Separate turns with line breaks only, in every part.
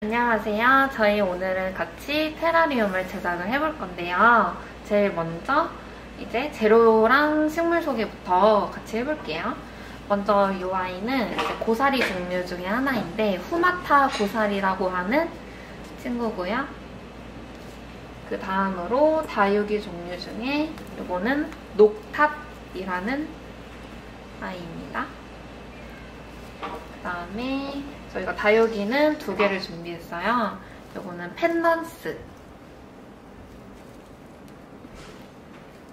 안녕하세요. 저희 오늘은 같이 테라리움을 제작을 해볼 건데요. 제일 먼저 이제 재료랑 식물 소개부터 같이 해볼게요. 먼저 이 아이는 이제 고사리 종류 중에 하나인데 후마타 고사리라고 하는 친구고요. 그 다음으로 다육이 종류 중에 이거는 녹탓이라는 아이입니다. 그 다음에 저희가 다육이는 2개를 준비했어요. 요거는 펜던스.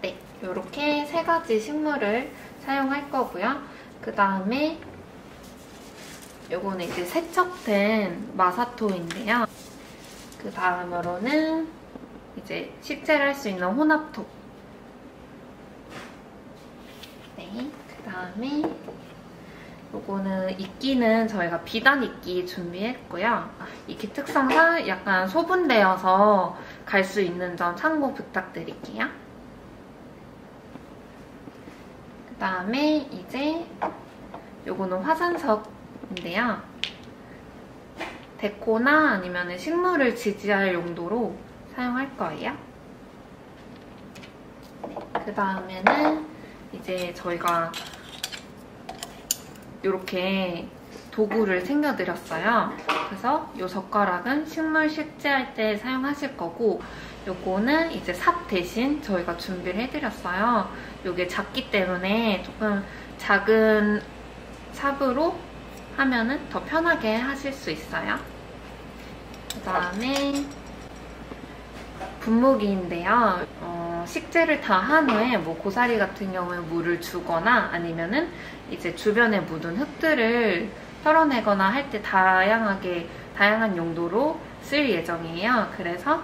네, 요렇게 3가지 식물을 사용할 거고요. 그 다음에 요거는 이제 세척된 마사토인데요. 그 다음으로는 이제 식재를 할 수 있는 혼합토. 네, 그 다음에 요거는 이끼는 저희가 비단 이끼 준비했고요. 이끼 특성상 약간 소분되어서 갈 수 있는 점 참고 부탁드릴게요. 그 다음에 이제 요거는 화산석인데요. 데코나 아니면 식물을 지지할 용도로 사용할 거예요. 네, 그 다음에는 이제 저희가 이렇게 도구를 챙겨드렸어요. 그래서 이 젓가락은 식물 식재할 때 사용하실 거고, 요거는 이제 삽 대신 저희가 준비를 해드렸어요. 요게 작기 때문에 조금 작은 삽으로 하면은 더 편하게 하실 수 있어요. 그 다음에 분무기인데요. 식재를 다 한 후에 뭐 고사리 같은 경우에 물을 주거나 아니면은 이제 주변에 묻은 흙들을 털어내거나 할 때 다양한 용도로 쓸 예정이에요. 그래서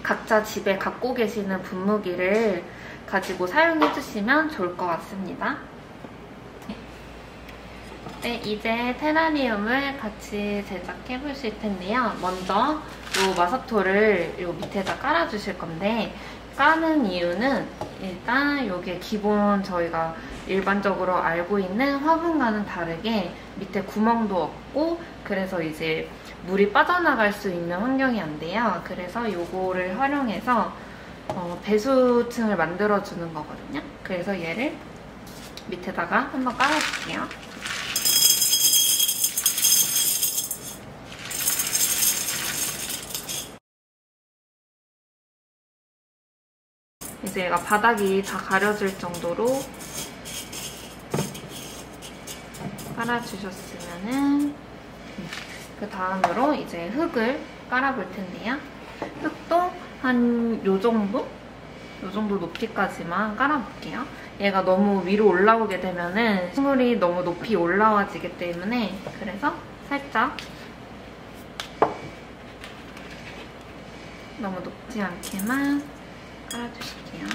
각자 집에 갖고 계시는 분무기를 가지고 사용해주시면 좋을 것 같습니다. 네, 이제 테라리움을 같이 제작해 보실 텐데요. 먼저 이 마사토를 이 밑에다 깔아주실 건데, 까는 이유는 일단 이게 기본 저희가 일반적으로 알고 있는 화분과는 다르게 밑에 구멍도 없고, 그래서 이제 물이 빠져나갈 수 있는 환경이 안 돼요. 그래서 이거를 활용해서 배수층을 만들어주는 거거든요. 그래서 얘를 밑에다가 한번 깔아줄게요. 이제 얘가 바닥이 다 가려질 정도로 깔아주셨으면은, 그 다음으로 이제 흙을 깔아볼 텐데요. 흙도 한 요 정도 높이까지만 깔아볼게요. 얘가 너무 위로 올라오게 되면은 식물이 너무 높이 올라와지기 때문에, 그래서 살짝 너무 높지 않게만 깔아주실게요.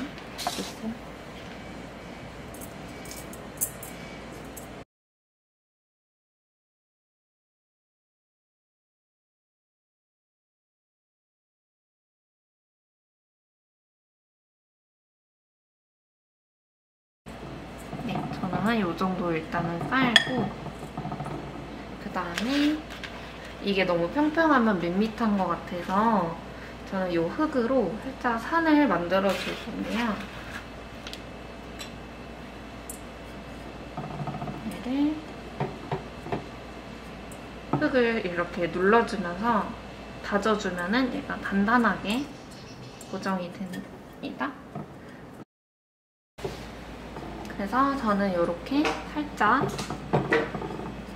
네, 저는 한 요 정도 일단은 깔고, 그 다음에 이게 너무 평평하면 밋밋한 것 같아서 저는 이 흙으로 살짝 산을 만들어 줄 건데요. 얘를 흙을 이렇게 눌러주면서 다져주면은 얘가 단단하게 고정이 됩니다. 그래서 저는 이렇게 살짝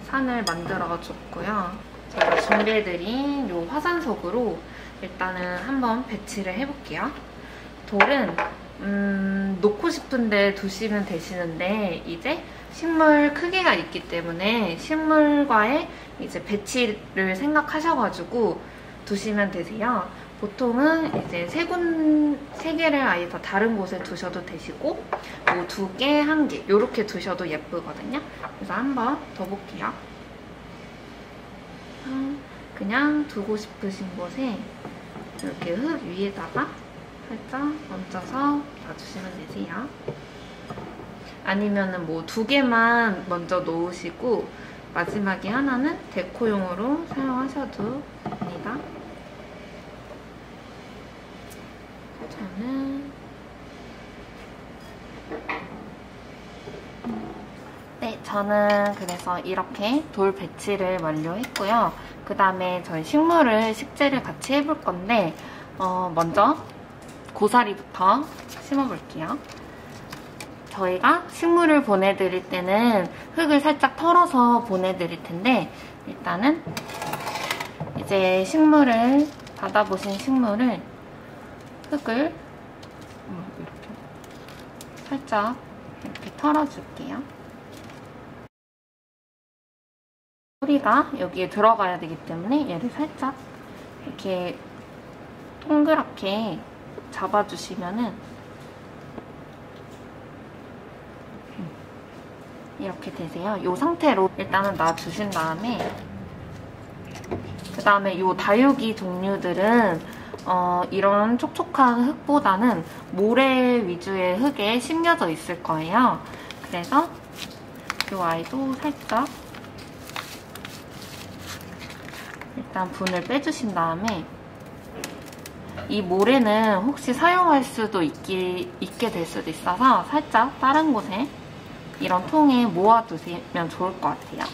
산을 만들어 줬고요. 제가 준비해드린 이 화산석으로 일단은 한번 배치를 해볼게요. 돌은 놓고 싶은데 두시면 되시는데, 이제 식물 크기가 있기 때문에 식물과의 이제 배치를 생각하셔가지고 두시면 되세요. 보통은 이제 3개를 아예 다 다른 곳에 두셔도 되시고, 뭐 2개, 1개 이렇게 두셔도 예쁘거든요. 그래서 한번 더 볼게요. 그냥 두고 싶으신 곳에 이렇게 흙 위에다가 살짝 얹어서 놔주시면 되세요. 아니면은 뭐 2개만 먼저 놓으시고 마지막에 하나는 데코용으로 사용하셔도 해줍니다. 저는 저는 그래서 이렇게 돌 배치를 완료했고요. 그 다음에 저희 식재를 같이 해볼 건데 먼저 고사리부터 심어볼게요. 저희가 식물을 보내드릴 때는 흙을 살짝 털어서 보내드릴 텐데 일단은 이제 받아보신 식물을 흙을 이렇게 살짝 이렇게 털어줄게요. 뿌리가 여기에 들어가야 되기 때문에 얘를 살짝 이렇게 동그랗게 잡아주시면은 이렇게 되세요. 이 상태로 일단은 놔주신 다음에 그 다음에 이 다육이 종류들은 이런 촉촉한 흙보다는 모래 위주의 흙에 심겨져 있을 거예요. 그래서 이 아이도 살짝 일단 분을 빼주신 다음에 이 모래는 혹시 사용할 수도 있게 될 수도 있어서 살짝 다른 곳에 이런 통에 모아두시면 좋을 것 같아요.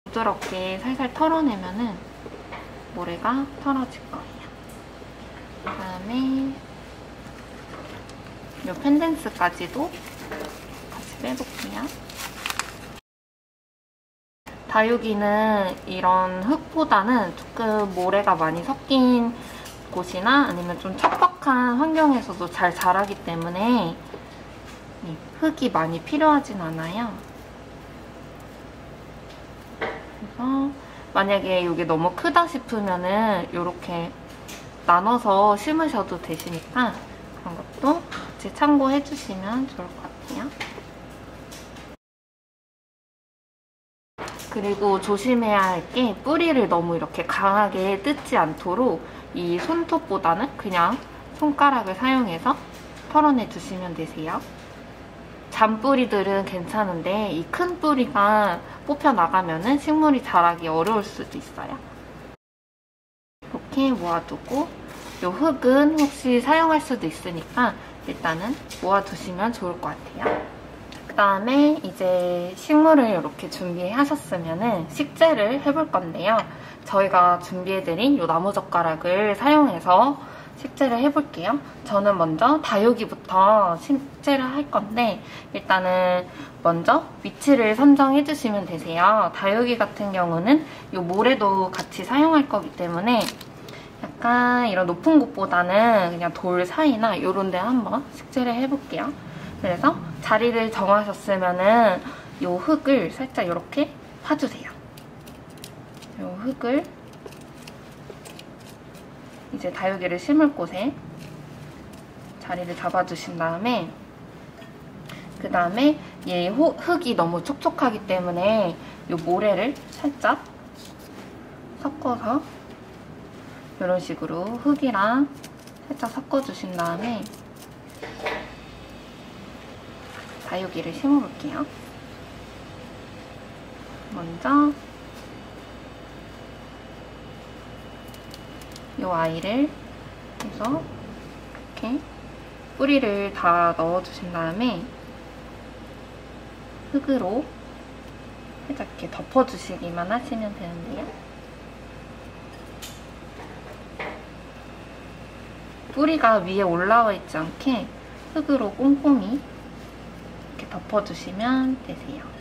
부드럽게 살살 털어내면은 모래가 털어질 거예요. 그 다음에 이 펜댄스까지도 같이 빼볼게요. 다육이는 이런 흙보다는 조금 모래가 많이 섞인 곳이나 아니면 좀 척박한 환경에서도 잘 자라기 때문에 흙이 많이 필요하진 않아요. 그래서 만약에 이게 너무 크다 싶으면은 이렇게 나눠서 심으셔도 되시니까 그런 것도 같이 참고해 주시면 좋을 것 같아요. 그리고 조심해야 할 게 뿌리를 너무 이렇게 강하게 뜯지 않도록 이 손톱보다는 그냥 손가락을 사용해서 털어내 주시면 되세요. 잔뿌리들은 괜찮은데 이 큰 뿌리가 뽑혀 나가면은 식물이 자라기 어려울 수도 있어요. 이렇게 모아두고 이 흙은 혹시 사용할 수도 있으니까 일단은 모아두시면 좋을 것 같아요. 그 다음에 이제 식물을 이렇게 준비하셨으면은 식재를 해볼 건데요. 저희가 준비해드린 이 나무젓가락을 사용해서 식재를 해볼게요. 저는 먼저 다육이부터 식재를 할 건데 일단은 먼저 위치를 선정해주시면 되세요. 다육이 같은 경우는 이 모래도 같이 사용할 거기 때문에 약간 이런 높은 곳보다는 그냥 돌 사이나 이런 데 한번 식재를 해볼게요. 그래서 자리를 정하셨으면은 이 흙을 살짝 이렇게 파주세요. 이 흙을 이제 다육이를 심을 곳에 자리를 잡아주신 다음에 그 다음에 얘 흙이 너무 촉촉하기 때문에 이 모래를 살짝 섞어서 이런 식으로 흙이랑 살짝 섞어주신 다음에 다육이를 심어볼게요. 먼저 이 아이를 해서 이렇게 뿌리를 다 넣어주신 다음에 흙으로 살짝 이렇게 덮어주시기만 하시면 되는데요. 뿌리가 위에 올라와 있지 않게 흙으로 꼼꼼히 이렇게 덮어주시면 되세요.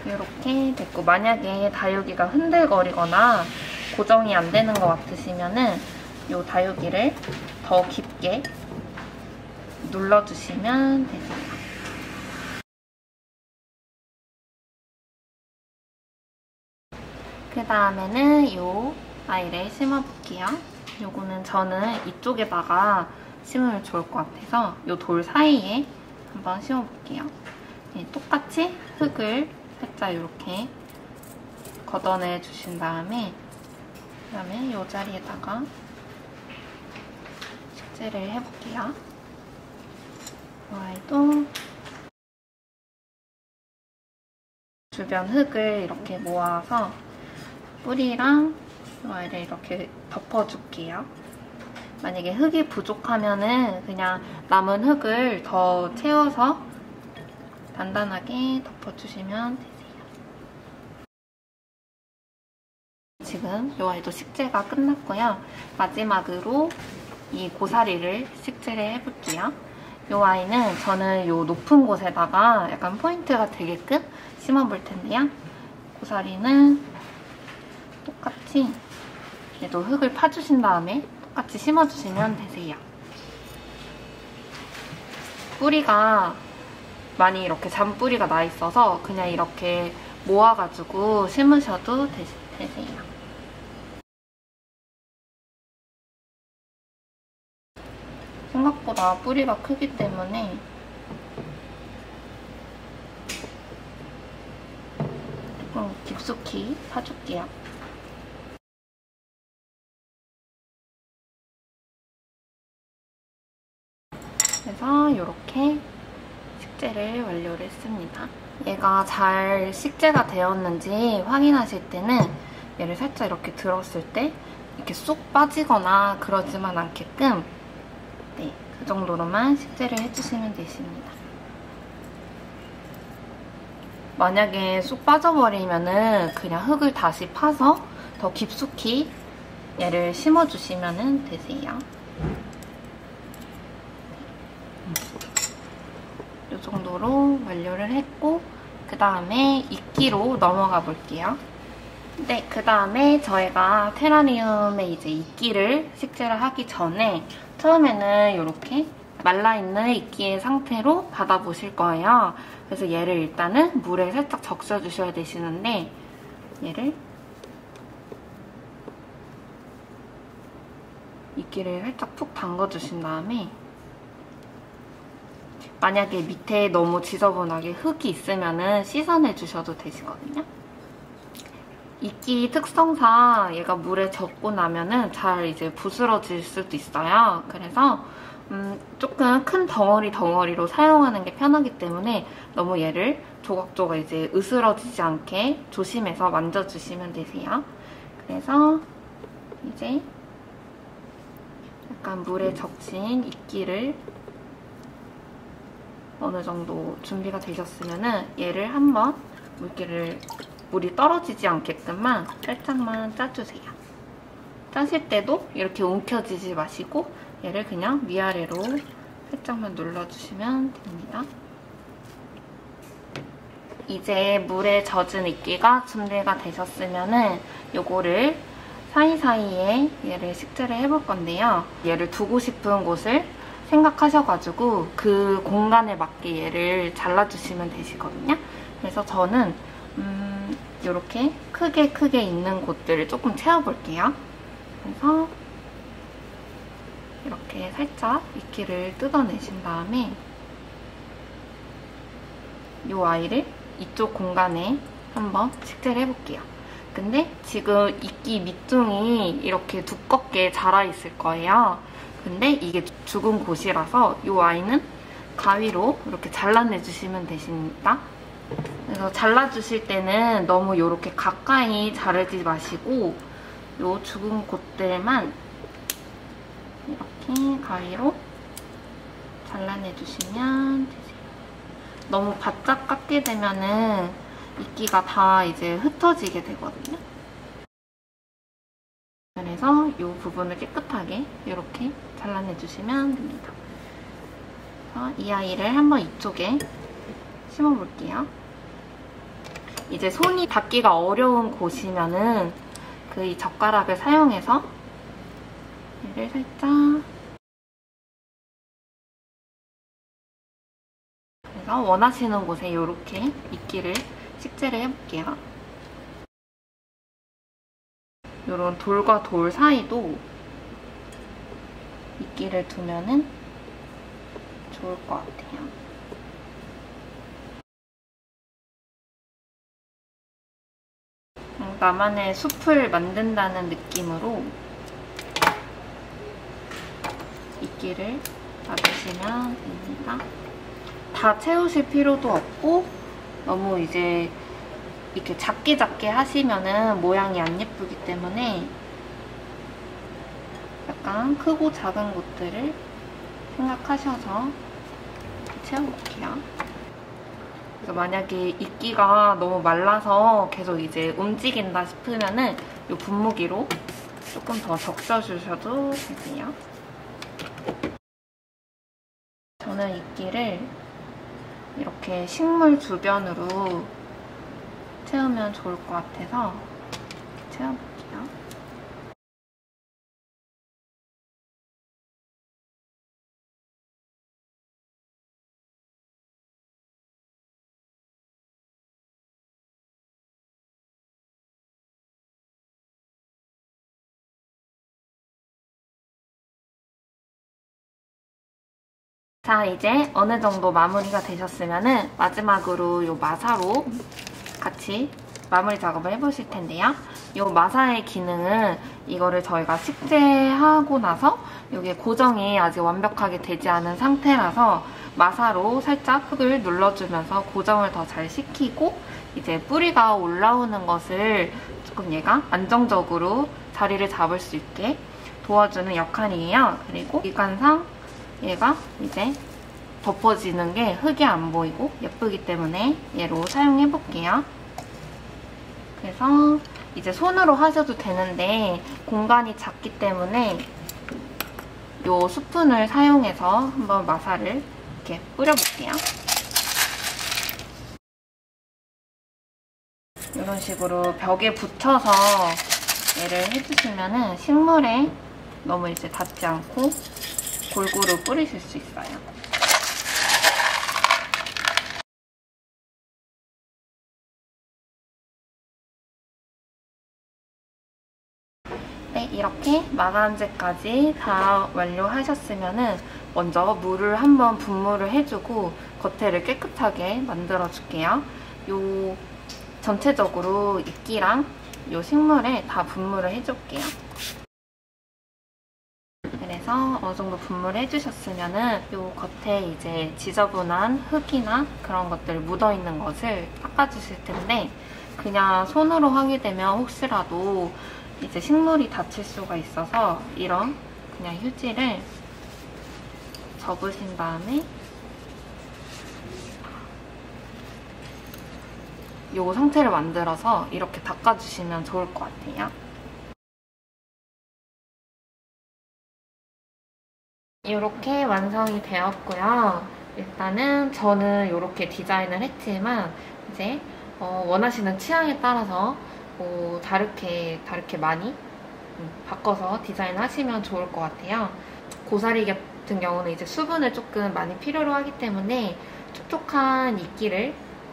이렇게 됐고 만약에 다육이가 흔들거리거나 고정이 안 되는 것 같으시면은 이 다육이를 더 깊게 눌러주시면 되세요. 그 다음에는 이 아이를 심어볼게요. 요거는 저는 이쪽에다가 심으면 좋을 것 같아서 이 돌 사이에 한번 심어볼게요. 네, 똑같이 흙을 살짝 이렇게 걷어내 주신 다음에 그 다음에 이 자리에다가 식재를 해볼게요. 이 아이도 주변 흙을 이렇게 모아서 뿌리랑 아이를 이렇게 덮어줄게요. 만약에 흙이 부족하면은 그냥 남은 흙을 더 채워서 단단하게 덮어주시면 되세요. 지금 이 아이도 식재가 끝났고요. 마지막으로 이 고사리를 식재를 해볼게요. 이 아이는 저는 이 높은 곳에다가 약간 포인트가 되게끔 심어볼 텐데요. 고사리는 똑같이 얘도 흙을 파주신 다음에 똑같이 심어주시면 되세요. 뿌리가 많이 이렇게 잔뿌리가 나 있어서 그냥 이렇게 모아가지고 심으셔도 되세요. 생각보다 뿌리가 크기 때문에 조금 깊숙이 파줄게요. 그래서 이렇게 식재를 완료를 했습니다. 얘가 잘 식재가 되었는지 확인하실 때는 얘를 살짝 이렇게 들었을 때 이렇게 쏙 빠지거나 그러지만 않게끔 네, 그 정도로만 식재를 해주시면 되십니다. 만약에 쏙 빠져버리면은 그냥 흙을 다시 파서 더 깊숙이 얘를 심어주시면 되세요. 이 정도로 완료를 했고 그 다음에 이끼로 넘어가 볼게요. 네, 그 다음에 저희가 테라리움에 이제 이끼를 식재를 하기 전에 처음에는 이렇게 말라있는 이끼의 상태로 받아보실 거예요. 그래서 얘를 일단은 물에 살짝 적셔주셔야 되시는데 얘를 이끼를 살짝 푹 담궈주신 다음에 만약에 밑에 너무 지저분하게 흙이 있으면은 씻어내주셔도 되시거든요. 이끼 특성상 얘가 물에 젖고 나면은 잘 이제 부스러질 수도 있어요. 그래서 조금 큰 덩어리로 사용하는 게 편하기 때문에 너무 얘를 조각조각 이제 으스러지지 않게 조심해서 만져주시면 되세요. 그래서 이제 약간 물에 적신 이끼를 어느 정도 준비가 되셨으면은 얘를 한번 물이 떨어지지 않게끔만 살짝만 짜주세요. 짜실 때도 이렇게 움켜쥐지 마시고 얘를 그냥 위아래로 살짝만 눌러주시면 됩니다. 이제 물에 젖은 이끼가 준비가 되셨으면은 요거를 사이사이에 얘를 식재를 해볼 건데요. 얘를 두고 싶은 곳을 생각하셔가지고 그 공간에 맞게 얘를 잘라주시면 되시거든요. 그래서 저는 이렇게 크게 있는 곳들을 조금 채워볼게요. 그래서 이렇게 살짝 이끼를 뜯어내신 다음에 이 아이를 이쪽 공간에 한번 식재를 해볼게요. 근데 지금 이끼 밑둥이 이렇게 두껍게 자라있을 거예요. 근데 이게 죽은 곳이라서 이 아이는 가위로 이렇게 잘라내주시면 되십니다. 그래서 잘라주실 때는 너무 이렇게 가까이 자르지 마시고 이 죽은 곳들만 이렇게 가위로 잘라내주시면 되세요. 너무 바짝 깎게 되면은 이끼가 다 이제 흩어지게 되거든요. 그래서 이 부분을 깨끗하게 이렇게 잘라내주시면 됩니다. 그래서 이 아이를 한번 이쪽에 심어볼게요. 이제 손이 닿기가 어려운 곳이면은 그 이 젓가락을 사용해서 얘를 살짝 그래서 원하시는 곳에 이렇게 이끼를 식재를 해볼게요. 이런 돌과 돌 사이도 이끼를 두면은 좋을 것 같아요. 나만의 숲을 만든다는 느낌으로 이끼를 놔주시면 됩니다. 다 채우실 필요도 없고 너무 이제 이렇게 작게 하시면은 모양이 안 예쁘기 때문에 약간 크고 작은 곳들을 생각하셔서 채워볼게요. 그래서 만약에 이끼가 너무 말라서 계속 이제 움직인다 싶으면은 이 분무기로 조금 더 적셔주셔도 되세요. 저는 이끼를 이렇게 식물 주변으로 채우면 좋을 것 같아서 채워볼게요. 자, 이제 어느 정도 마무리가 되셨으면은 마지막으로 이 마사로 같이 마무리 작업을 해보실 텐데요. 이 마사의 기능은 이거를 저희가 식재하고 나서 이게 고정이 아직 완벽하게 되지 않은 상태라서 마사로 살짝 흙을 눌러주면서 고정을 더 잘 시키고 이제 뿌리가 올라오는 것을 조금 얘가 안정적으로 자리를 잡을 수 있게 도와주는 역할이에요. 그리고 일관상 얘가 이제 덮어지는 게 흙이 안 보이고 예쁘기 때문에 얘로 사용해볼게요. 그래서 이제 손으로 하셔도 되는데 공간이 작기 때문에 이 스푼을 사용해서 한번 마사를 이렇게 뿌려볼게요. 이런 식으로 벽에 붙여서 얘를 해주시면은 식물에 너무 이제 닿지 않고 골고루 뿌리실 수 있어요. 네, 이렇게 마감재까지 다 완료하셨으면은 먼저 물을 한번 분무를 해주고 겉에를 깨끗하게 만들어줄게요. 요 전체적으로 이끼랑 요 식물에 다 분무를 해줄게요. 그래서 어느 정도 분무를 해주셨으면은 요 겉에 이제 지저분한 흙이나 그런 것들 묻어있는 것을 닦아주실 텐데 그냥 손으로 하게 되면 혹시라도 이제 식물이 다칠 수가 있어서 이런 그냥 휴지를 접으신 다음에 요 상태를 만들어서 이렇게 닦아주시면 좋을 것 같아요. 이렇게 완성이 되었고요. 일단은 저는 이렇게 디자인을 했지만 이제 원하시는 취향에 따라서 다르게 많이 바꿔서 디자인하시면 좋을 것 같아요. 고사리 같은 경우는 이제 수분을 조금 많이 필요로 하기 때문에 촉촉한 이끼를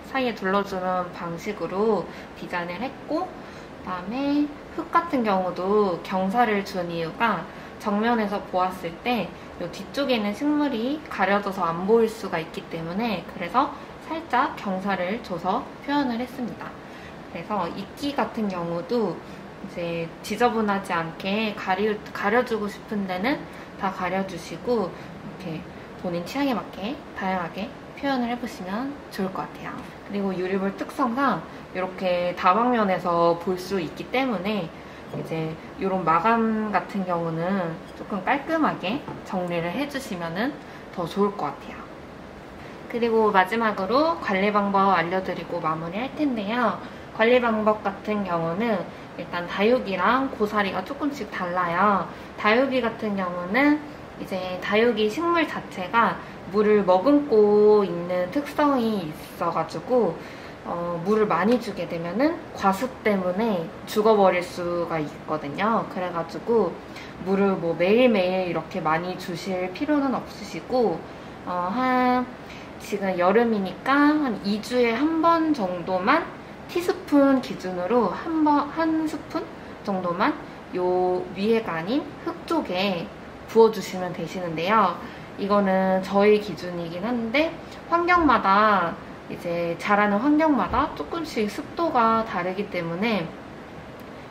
사이에 둘러주는 방식으로 디자인을 했고 그다음에 흙 같은 경우도 경사를 준 이유가 정면에서 보았을 때 이 뒤쪽에 있는 식물이 가려져서 안 보일 수가 있기 때문에 그래서 살짝 경사를 줘서 표현을 했습니다. 그래서 이끼 같은 경우도 이제 지저분하지 않게 가려주고 싶은 데는 다 가려주시고 이렇게 본인 취향에 맞게 다양하게 표현을 해보시면 좋을 것 같아요. 그리고 유리볼 특성상 이렇게 다방면에서 볼 수 있기 때문에 이제 이런 마감 같은 경우는 조금 깔끔하게 정리를 해주시면 더 좋을 것 같아요. 그리고 마지막으로 관리 방법 알려드리고 마무리할 텐데요. 관리 방법 같은 경우는 일단 다육이랑 고사리가 조금씩 달라요. 다육이 같은 경우는 이제 다육이 식물 자체가 물을 머금고 있는 특성이 있어가지고 물을 많이 주게 되면은 과습 때문에 죽어버릴 수가 있거든요. 그래가지고 물을 뭐 매일매일 이렇게 많이 주실 필요는 없으시고 지금 여름이니까 한 2주에 한 번 정도만 티스푼 기준으로 한 스푼 정도만 요 위에가 아닌 흙 쪽에 부어주시면 되시는데요. 이거는 저희 기준이긴 한데 환경마다 이제 자라는 환경마다 조금씩 습도가 다르기 때문에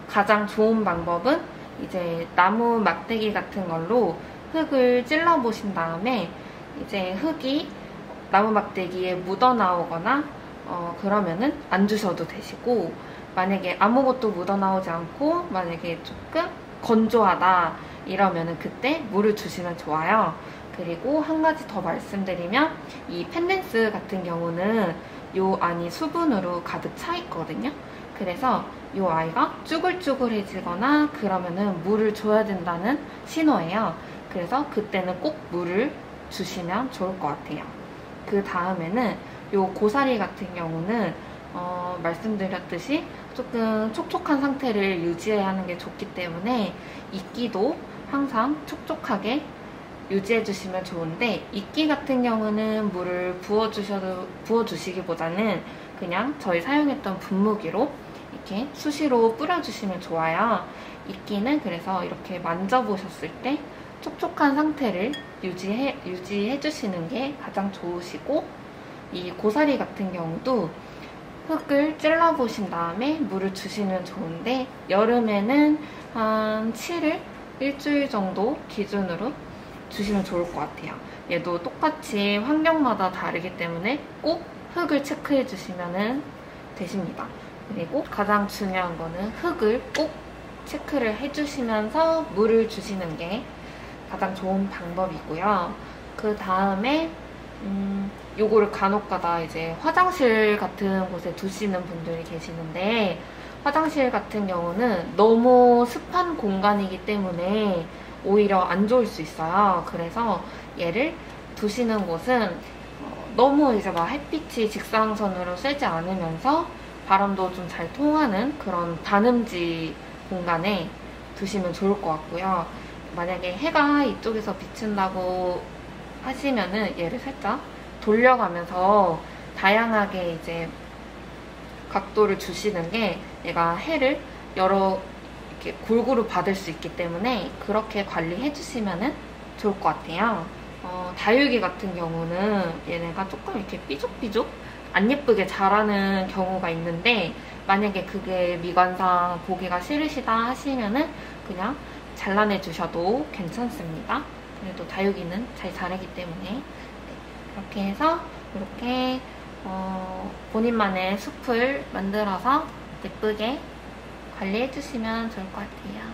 가장 좋은 방법은 이제 나무 막대기 같은 걸로 흙을 찔러 보신 다음에 이제 흙이 나무 막대기에 묻어 나오거나 그러면은 안 주셔도 되시고, 만약에 아무것도 묻어나오지 않고 만약에 조금 건조하다 이러면은 그때 물을 주시면 좋아요. 그리고 한 가지 더 말씀드리면, 이 펜댄스 같은 경우는 요 안이 수분으로 가득 차 있거든요. 그래서 요 아이가 쭈글쭈글해지거나 그러면은 물을 줘야 된다는 신호예요. 그래서 그때는 꼭 물을 주시면 좋을 것 같아요. 그 다음에는 요 고사리 같은 경우는 말씀드렸듯이 조금 촉촉한 상태를 유지해야 하는 게 좋기 때문에 이끼도 항상 촉촉하게 유지해 주시면 좋은데, 이끼 같은 경우는 물을 부어주시기보다는 그냥 저희 사용했던 분무기로 이렇게 수시로 뿌려주시면 좋아요. 이끼는 그래서 이렇게 만져보셨을 때 촉촉한 상태를 유지해 주시는 게 가장 좋으시고, 이 고사리 같은 경우도 흙을 찔러보신 다음에 물을 주시면 좋은데, 여름에는 한 7일, 일주일 정도 기준으로 주시면 좋을 것 같아요. 얘도 똑같이 환경마다 다르기 때문에 꼭 흙을 체크해 주시면 되십니다. 그리고 가장 중요한 거는 흙을 꼭 체크를 해주시면서 물을 주시는 게 가장 좋은 방법이고요. 그 다음에 요거를 간혹가다 이제 화장실 같은 곳에 두시는 분들이 계시는데, 화장실 같은 경우는 너무 습한 공간이기 때문에 오히려 안 좋을 수 있어요. 그래서 얘를 두시는 곳은 너무 이제 막 햇빛이 직사광선으로 쐬지 않으면서 바람도 좀 잘 통하는 그런 반음지 공간에 두시면 좋을 것 같고요. 만약에 해가 이쪽에서 비친다고 하시면은 얘를 살짝 돌려가면서 다양하게 이제 각도를 주시는 게 얘가 해를 여러 이렇게 골고루 받을 수 있기 때문에 그렇게 관리해 주시면 좋을 것 같아요. 다육이 같은 경우는 얘네가 조금 이렇게 삐죽삐죽 안 예쁘게 자라는 경우가 있는데, 만약에 그게 미관상 보기가 싫으시다 하시면은 그냥 잘라내 주셔도 괜찮습니다. 그래도 다육이는 잘 자라기 때문에. 네, 그렇게 해서 이렇게 본인만의 숲을 만들어서 예쁘게 관리해 주시면 좋을 것 같아요.